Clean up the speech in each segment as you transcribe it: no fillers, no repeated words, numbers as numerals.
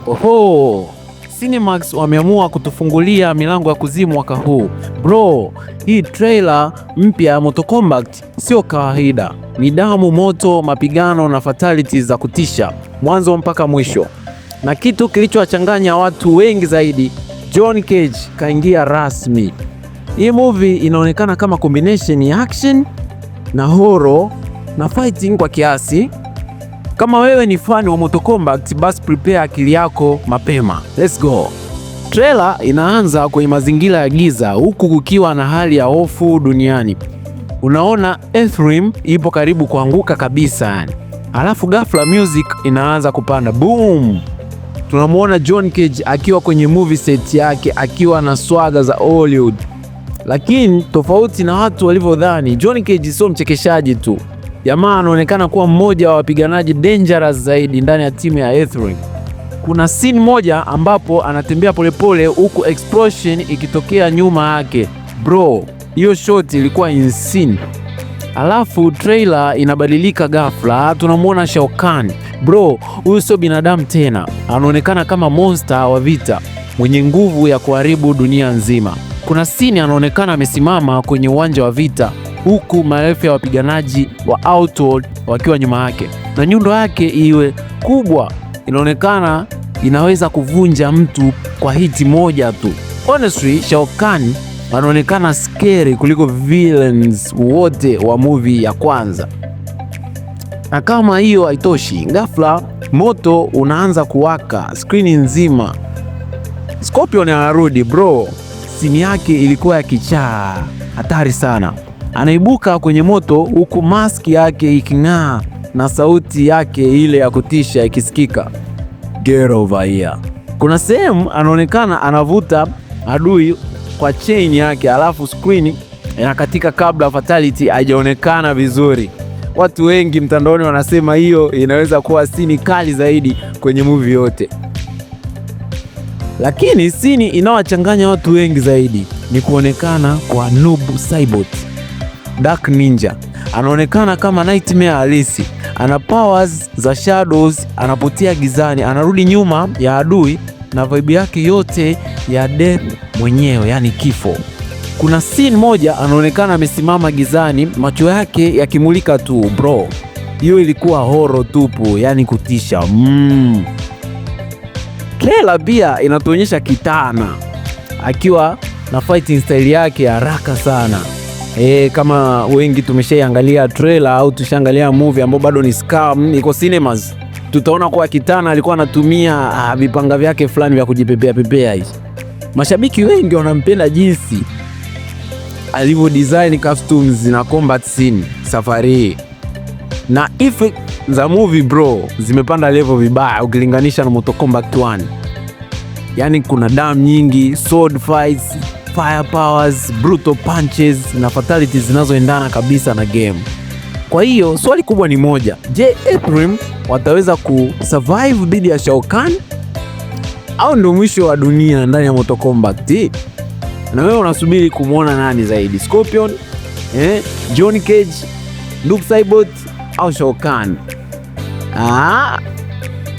Oho, Cinemax wameamua kutufungulia milango ya kuzimu mwaka huu. Bro, hii trailer mpya ya Mortal Kombat sio kawaida. Ni damu, moto, mapigano na fatalities za kutisha mwanzo mpaka mwisho. Na kitu kilichowachanganya watu wengi zaidi, Johnny Cage kaingia rasmi. Hii movie inaonekana kama combination ya action na horror na fighting kwa kiasi. Kama wewe ni fan wa Mortal Kombat, basi prepare akili yako mapema. Let's go. Trailer inaanza kwenye mazingira ya giza huku kukiwa na hali ya hofu duniani. Unaona Earthrealm ipo karibu kuanguka kabisa yani. Alafu ghafla music inaanza kupanda. Boom! Tunamuona John Cage akiwa kwenye movie set yake akiwa na swaga za Hollywood. Lakini tofauti na watu walivyodhani, John Cage sio mchekeshaji tu. Jamaa anaonekana kuwa mmoja wa wapiganaji dangerous zaidi ndani ya timu ya Earthrealm. Kuna scene moja ambapo anatembea polepole huku explosion ikitokea nyuma yake. Bro, hiyo shot ilikuwa insane. Alafu trailer inabadilika ghafla, tunamuona Shao Kahn. Bro, huyu sio binadamu tena. Anaonekana kama monster wa vita mwenye nguvu ya kuharibu dunia nzima. Kuna scene anaonekana amesimama kwenye uwanja wa vita huku maelfu ya wapiganaji wa Outworld wakiwa nyuma yake. Na nyundo yake iwe kubwa, inaonekana inaweza kuvunja mtu kwa hiti moja tu. Honestly, Shao Kahn anaonekana scary kuliko villains wote wa movie ya kwanza. Na kama hiyo haitoshi, ghafla moto unaanza kuwaka screen nzima. Scorpion anarudi bro. Scene yake ilikuwa ya kichaa, hatari sana. Anaibuka kwenye moto huku mask yake iking'aa na sauti yake ile ya kutisha ikisikika. Get over here. Kuna sehemu anaonekana anavuta adui kwa chain yake, alafu screen inakatika kabla fatality haijaonekana vizuri. Watu wengi mtandaoni wanasema hiyo inaweza kuwa scene kali zaidi kwenye movie yote. Lakini scene inawachanganya watu wengi zaidi ni kuonekana kwa Noob Saibot. Dark Ninja anaonekana kama Nightmare halisi. Ana powers za shadows, anapotea gizani, anarudi nyuma ya adui na vibe yake yote ya death mwenyewe, yani kifo. Kuna scene moja anaonekana amesimama gizani, macho yake yakimulika tu. Bro, hiyo ilikuwa horror tupu, yani kutisha. Trailer pia inatuonyesha Kitana akiwa na fighting style yake haraka sana. Kama wengi tumeshaiangalia trailer au tushaangalia movie ambayo bado ni scam iko cinemas, tutaona kwa Kitana alikuwa anatumia vipanga vyake fulani vya kujipepea hizi. Mashabiki wengi wanampenda jinsi alivyo design costumes na combat scene safari hii. Na effect za movie bro zimepanda level vibaya ukilinganisha na Mortal Kombat 1. Yani kuna damu nyingi, sword fights, fire powers, brutal punches na fatalities zinazoendana kabisa na game. Kwa hiyo swali kubwa ni moja, je, Earthrealm wataweza kusurvive dhidi ya Shao Kahn au ndio mwisho wa dunia ndani ya Mortal Kombat? Na wewe unasubiri kumuona nani zaidi, Scorpion, Johnny Cage, Noob Saibot au Shao Kahn?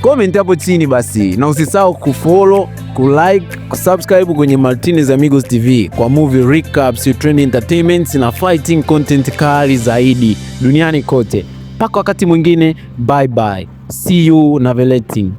Comment hapo chini basi, na usisahau kufollow, kulike, kusubscribe kwenye Martinez Amigos TV kwa movie recaps, trending entertainment na fighting content kali zaidi duniani kote. Mpaka wakati mwingine, bye bye. See you na veleting.